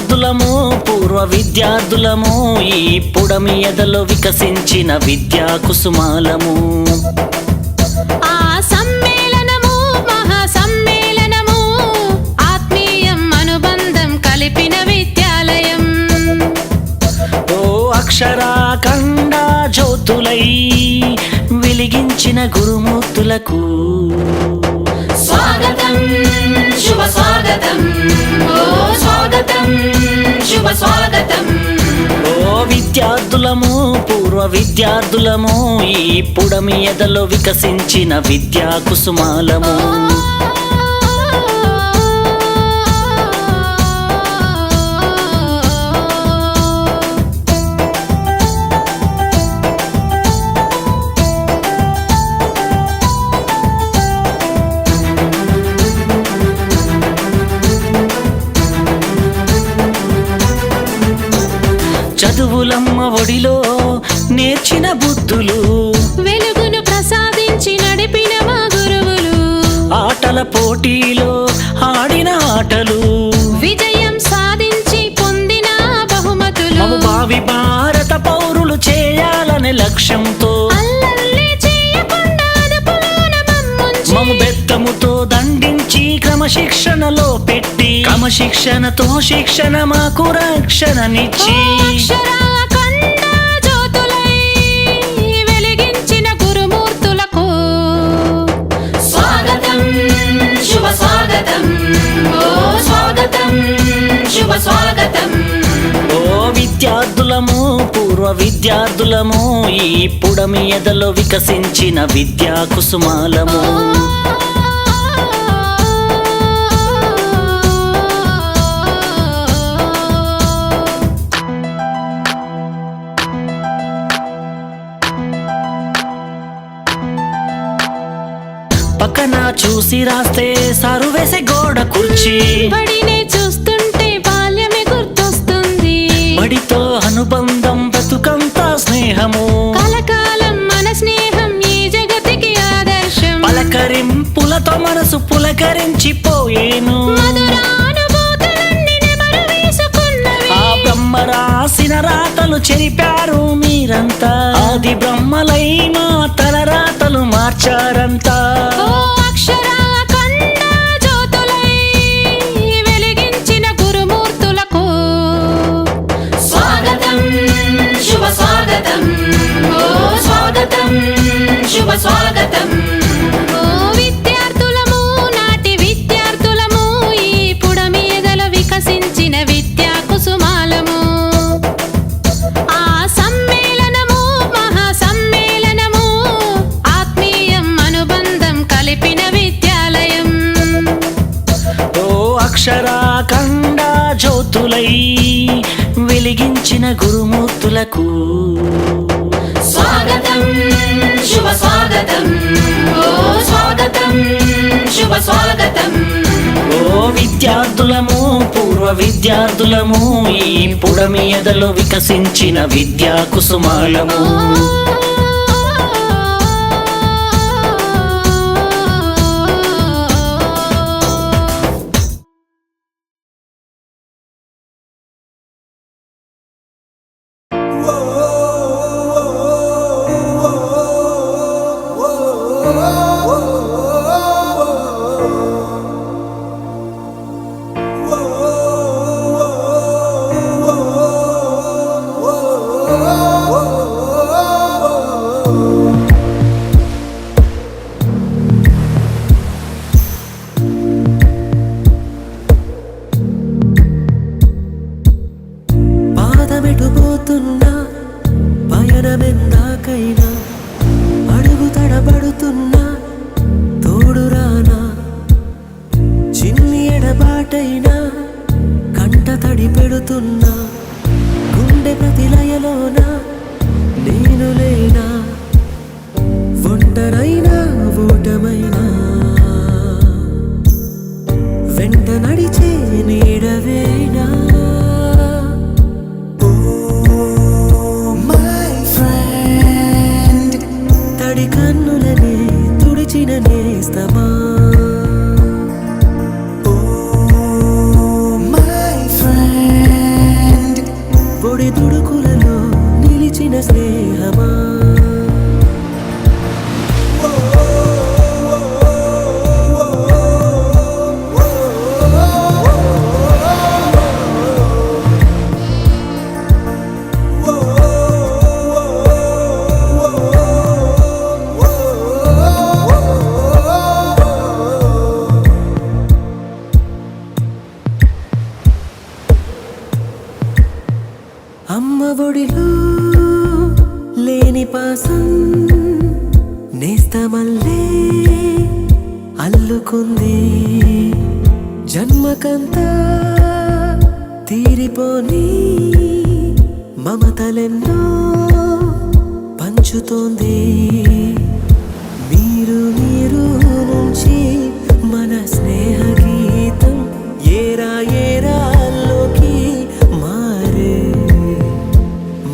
విద్యార్థులము పూర్వ విద్యార్థులము ఈ పుడమి ఎదలో వికసించిన విద్యా కుసుమాలము. ఆ సమ్మేళనము మహా సమ్మేళనము ఆత్మీయం అనుబంధం కలిపిన విద్యాలయం. ఓ అక్షరాఖండ జ్యోతులై వెలిగించిన గురుమూర్తులకు స్వాగతం శుభ స్వాగతం. ఓ స్వాగతం శుభ స్వాగతం. ఓ విద్యార్థులము పూర్వ విద్యార్థులము ఈ పుడమి ఎదలో వికసించిన విద్యా కుసుమాలము. చదువులమ్మ ఒడిలో నేర్చిన బుద్ధులు వెలుగును ప్రసాదించి నడిపిన మా గురువులు. ఆటల పోటీలో ఆడిన ఆటలు విజయం సాధించి పొందిన బహుమతులు. మము భావి భారత పౌరులు చేయాలనే లక్ష్యంతో అల్లర్లే చేయకుండా అదుపులోన మమ్ముంచి మము బెత్తముతో దండించి క్రమశిక్షణలో పెట్టి క్రమశిక్షణతో శిక్షణ మాకు రక్షణనిచ్చి అక్షరాఖండ జ్యోతులై వెలిగించిన గురుమూర్తులకు స్వాగతం శుభ స్వాగతం. ఓ స్వాగతం శుభ స్వాగతం. ఓ విద్యార్థులము పూర్వ విద్యార్థులము ఈ పుడమి ఎదలో వికసించిన విద్యా కుసుమాలము. పక్కన చూసి రాస్తే సారు వేసే గోడ కుర్చీ బడినే చూస్తుంటే బాల్యమే గుర్తొస్తుంది. బడితో అనుబంధం బ్రతుకంతా స్నేహము కలకాలం మన స్నేహం ఈ జగతికి ఆదర్శం. పలకరింపులతో మనసు పులకరించిపోయేను మధురానుభూతులన్నీ నెమరు వేసుకున్నవి. ఆ బ్రహ్మ రాసిన రాతలు చెరిపారు మీరంతా ఆది బ్రహ్మలై మా తల రాతలు మార్చారంతా. ఓ అక్షరాఖండ జ్యోతులై వెలిగించిన గురుమూర్తులకు స్వాగతం శుభ స్వాగతం. ఓ స్వాగతం శుభ స్వాగతం. ఓ విద్యార్థులము నాటి విద్యార్థులము ఈ పుడమి ఎదలో వికసించిన విద్యా కుసుమాలము. ఆ సమ్మేళనము మహా సమ్మేళనము ఆత్మీయం అనుబంధం కలిపిన విద్యాలయం. ఓ అక్షరాఖండ జ్యోతులై వెలిగించిన గురుమూర్తులకు స్వాగతం శుభ స్వాగతం. ఓ స్వాగతం శుభ స్వాగతం. ఓ విద్యార్థులము పూర్వ విద్యార్థులము ఈ పుడమి ఎదలో వికసించిన విద్యా కుసుమాలము. పాదమెటుపోతున్నా పయనమెందాకైనా అడుగు తడబడుతున్నా తోడురానా చిన్ని ఎడబాటైనా కంట తడి పెడుతున్నా గుండె ప్రతిలయలోన నేను లేనా ఒంటరైనా ఓటమైనా వెంట నడిచే నీడవేనా. తడి కన్నులనే తుడిచిన నేస్తమా Oh, my friend. ఒడిలో లేని పాసం నేస్తమల్లే అల్లుకుంది జన్మకంతా తీరిపోని మమతలెన్నో పంచుతోంది మీరు నుంచి మన స్నేహ గీతం ఏరాల్లోకి మారే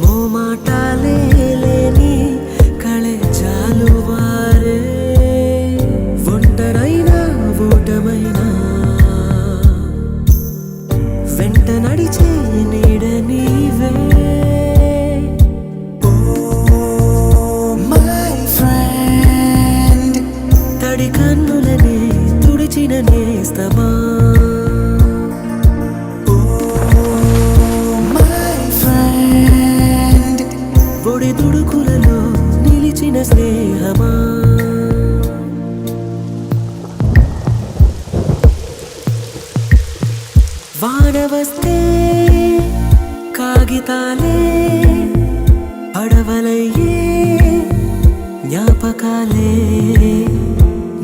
మోమాటాలే లేని కళే చాలువారే ఒంటరైనా ఊటమైనా వెంట నడిచే నీడ నీవే తడి కన్నులనే తుడిచిన నేస్తమా ఒడి దుడుకులలో నిలిచిన స్నేహమా వాన వస్తే కాగితాలే పడవలయ్యే జ్ఞాపకాలే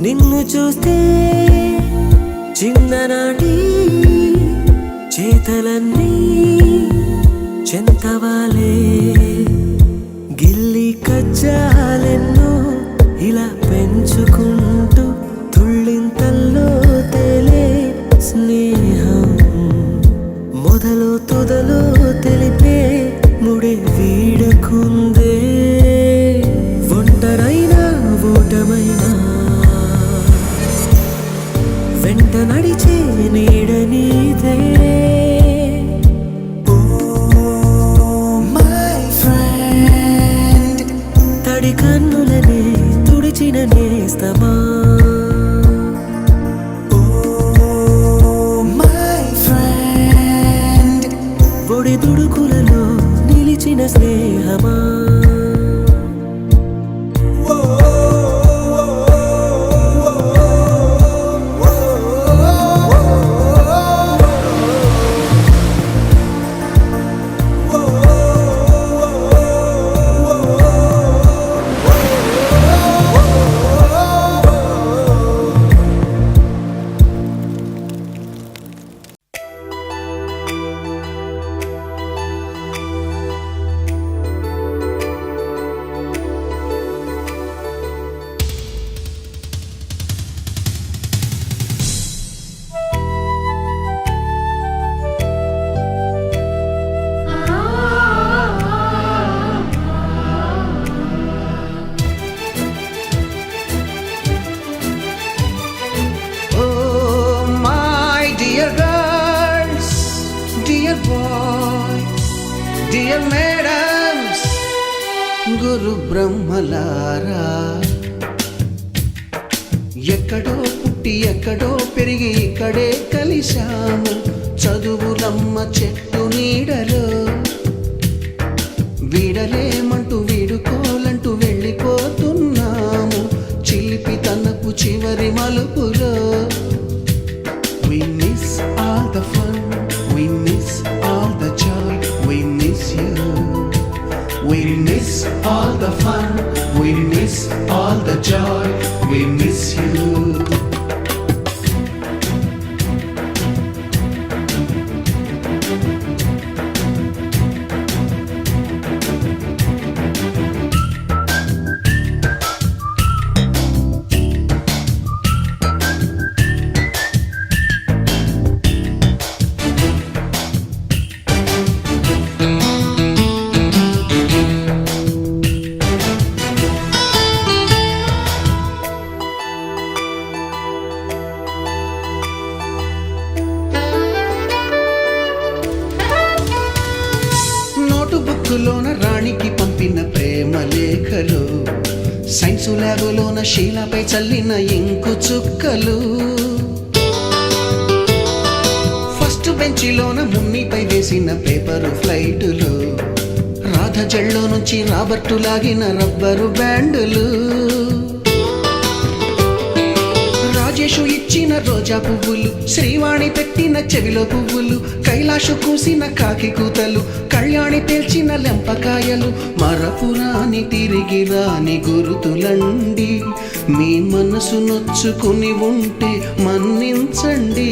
నిన్ను చూస్తే చిన్ననాటి చేతలన్నీ చెంతవాలే గిల్లి కజ్జాలెన్నో ఇలా పెంచుకుంటూ తుళ్ళింతల్లో తేలే స్నేహం మొదలు తుదలో తెలిపే ముడి వీడకుందే ఒంటరైనా ఊటమైనా వెంట నడిచే నీడ నీదే తడి కన్నులనే తుడిచిన నేస్తమా ఒడి దుడుకులలో నిలిచిన స్నేహమా డియర్ మేడమ్స్ గురు బ్రహ్మలారా ఎక్కడో పుట్టి ఎక్కడో పెరిగి ఇక్కడే కలిశాము చదువులమ్మ చెట్టు నీడలో వీడలేమంటూ వీడుకోలంటూ వెళ్ళిపోతున్నాము చిలిపి తనపు చివరి మలుపులో We miss all the fun, we miss all the joy, we miss you. We miss all the fun, we miss all the joy, we miss you. బుక్కులోన రాణికి పంపిన ప్రేమ లేఖలు సైన్సు ల్యాబులోన శీలపై చల్లిన ఇంకు చుక్కలు ఫస్ట్ బెంచిలోన మున్నిపై వేసిన పేపరు ఫ్లైటులు రాధ జల్లో నుంచి రాబర్టు లాగిన rubber బ్యాండులు Rajesh ఇచ్చిన రోజా పువ్వులు, శ్రీవాణి పెట్టిన చెవిలో పువ్వులు, కైలాషు కూసిన కాకి కూతలు, కళ్యాణి పేల్చిన లెంపకాయలు, మరపురాని తిరిగి రాని గురుతులండి. మీ మనసు నొచ్చుకుని ఉంటే మన్నించండి.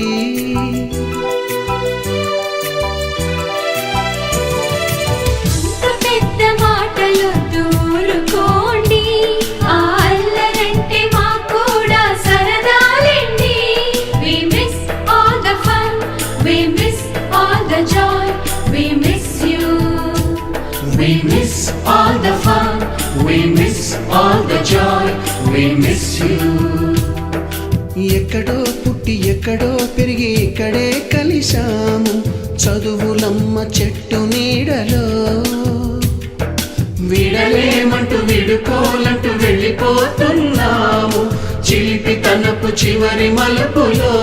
We miss all the fun, we miss all the joy, we miss you. ఎక్కడో పుట్టి ఎక్కడో పెరిగి ఇక్కడే కలిశాము, చదువులమ్మ చెట్టు నీడలో. విడలేమంటూ విడుకోలంటూ వెళ్ళిపోతున్నాము, చిలిపి తనపు చివరి మలుపులో.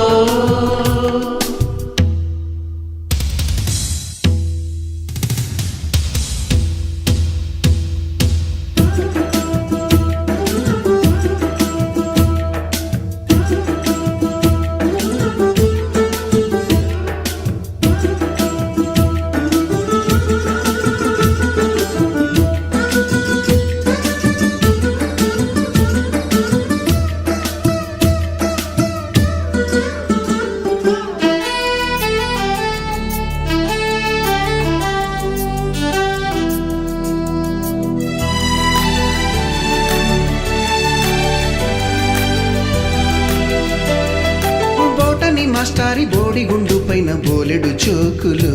మాస్టారి బోడిగుండు పైన బోలెడు చోకులు,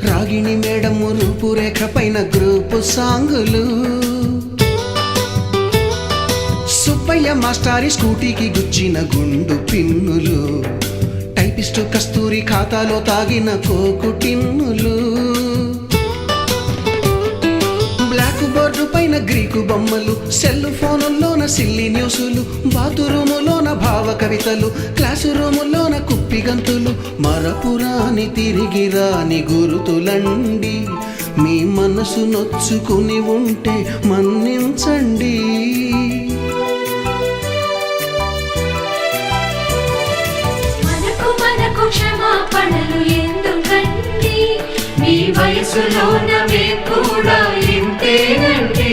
రాగిణి మేడము రూపురేఖ పైన గ్రూపు సాంగులు, సుబ్బయ్య మాస్టారి స్కూటీకి గుచ్చిన గుండు పిన్నులు, టైపిస్టు కస్తూరి ఖాతాలో తాగిన కోకు టిన్నులు, బ్లాక్ బోర్డు పైన గ్రీకు బొమ్మలు, సెల్ ఫోనుల్లోన సిల్లి న్యూసులు, బాతురూములోన భావ కవితలు, క్లాసు రూములోన కుప్పి గంతులు, మరపురాని తిరిగి రాని గురుతులండి. మీ మనసు నొచ్చుకుని ఉంటే మన్నించండి. మనకు క్షమాపణలు ఎందుకండి, మీ వయసులోన మేము కూడా ఇంతేనండి.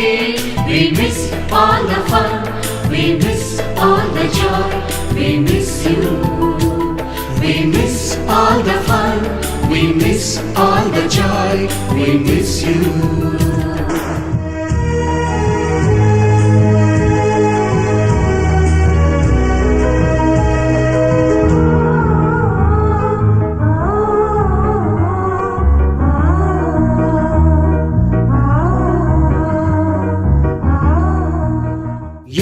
We miss all the fun, we miss all the joy, we miss you. We miss all the fun, we miss all the joy, we miss you.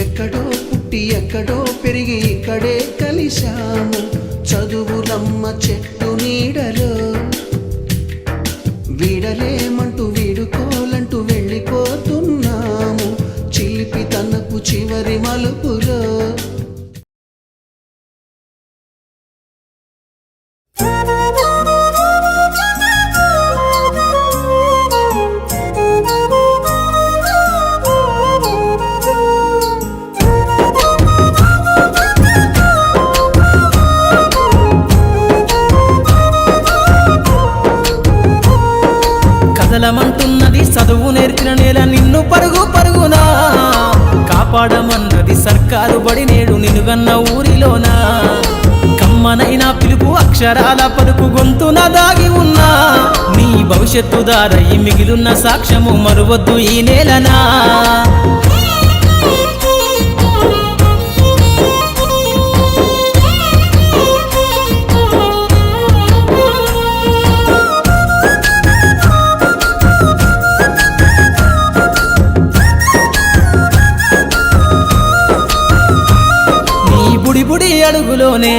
ఎక్కడో పుట్టి ఎక్కడో పెరిగి ఇక్కడే కలిశాము, చదువులమ్మ చెట్టు నీడలో. వీడలేమంటూ వీడుకోలంటూ వెళ్ళిపోతున్నాము, చిలిపి తనపు చివరి మలుపులో. కదలమంటున్నది చదువు నేర్చిన నేల నిన్ను పరుగు పరుగునా, కాపాడమన్నది సర్కారు బడి నేడు నినుగన్న ఊరిలోనా. కమ్మనైనా పిలుపు అక్షరాల పలుకు గొంతున దాగి ఉన్నా, నీ భవిష్యత్తు దారై మిగిలిన సాక్ష్యము మరువద్దు ఈ నేలనా. బుడి అడుగులోనే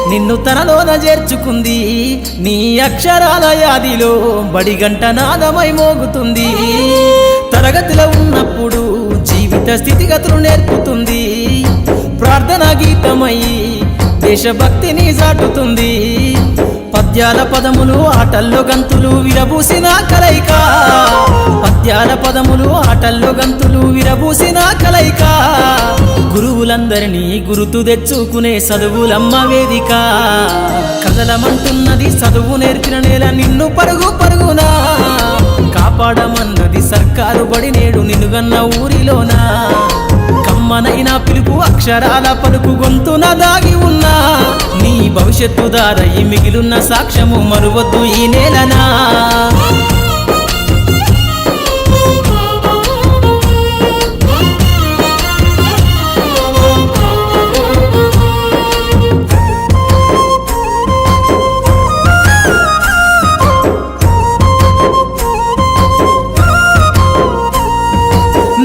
నిన్ను తనలోన చేర్చుకుంది, నీ అక్షరాల యాదిలో బడిగంట నాదమై మోగుతుంది. తరగతిలో ఉన్నప్పుడు జీవిత స్థితిగతులు నేర్పుతుంది, ప్రార్థనా గీతమై దేశభక్తిని చాటుతుంది. పద్యాల పదములు ఆటల్లో గంతులు విరబూసిన కలయిక, పద్యాల పదములు ఆటల్లో గంతులు విరబూసిన కలయిక, గురువులందరినీ గురుతు తెచ్చుకునే చదువులమ్మ వేదిక. కదలమంటున్నది చదువు నేర్పిన నేల నిన్ను పరుగు పరుగునా, కాపాడమన్నది సర్కారు బడి నేడు నిన్నుగన్న ఊరిలోనా. కమ్మనైన పిలుపు అక్షరాల పలుకు గొంతున దాగి ఉన్నా, నీ భవిష్యత్తు దారయి మిగిలున్న సాక్ష్యము మరువద్దు ఈ నేలనా.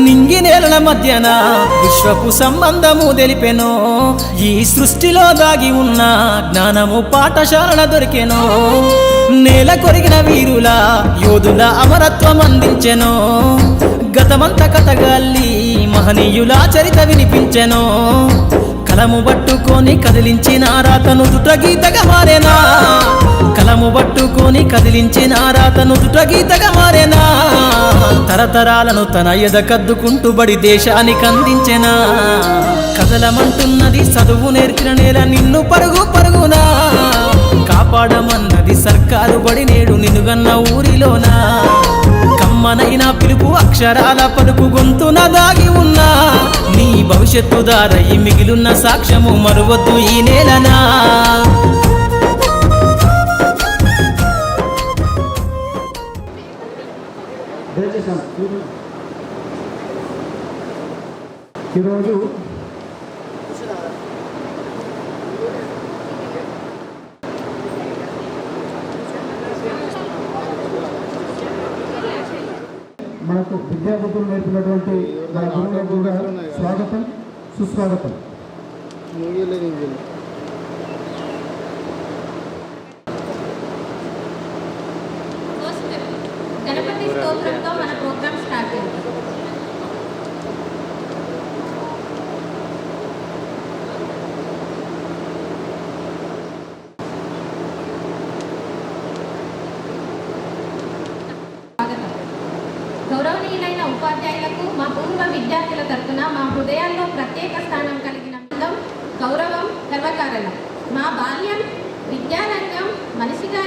నింగి నేలల మధ్యన విశ్వపు సంబంధము తెలిపెనో, ఈ సృష్టిలో దాగి ఉన్న జ్ఞానము పాఠశాలన దొరికెనో. నేల కొరిగిన వీరుల యోధుల అమరత్వం అందించెనో, గతమంత కథగాల్లి మహనీయుల చరిత వినిపించెనో. కలము పట్టుకొని కదిలించిన రాతను దుట గీతగా మారేనా, కలము పట్టుకొని కదిలించిన రాతను దుట గీతగా మారేనా. తరతరాలను తన ఎద కద్దుకుంటూ బడి దేశానికి అందించెనా. కదలమంటున్నది చదువు నేర్పిన నేల నిన్ను పరుగు పరుగునా, కాపాడమన్నది సర్కారు బడి నేడు నిన్నుగన్న ఊరిలోనా. కమ్మనైన పిలుపు అక్షరాల పలుకు గొంతున దాగి ఉన్నా, నీ భవిష్యత్తు దారయి మిగిలున్న సాక్ష్యము మరువద్దు ఈ నేలనా. ఈరోజు మనకు విద్యాబుద్ధులు నేర్పినటువంటి మన గురువులకు కూడా స్వాగతం సుస్వాగతం. గణపతి స్తోత్రంతో మన ప్రోగ్రామ్ స్టార్ట్ చేద్దాం. గౌరవనీయులైన ఉపాధ్యాయులకు మా పూర్వ విద్యార్థుల తరఫున మా హృదయాల్లో ప్రత్యేక స్థానం కలిగిన గౌరవం గర్వకారణం. మా బాల్యం విద్యారంగం మనిషిగా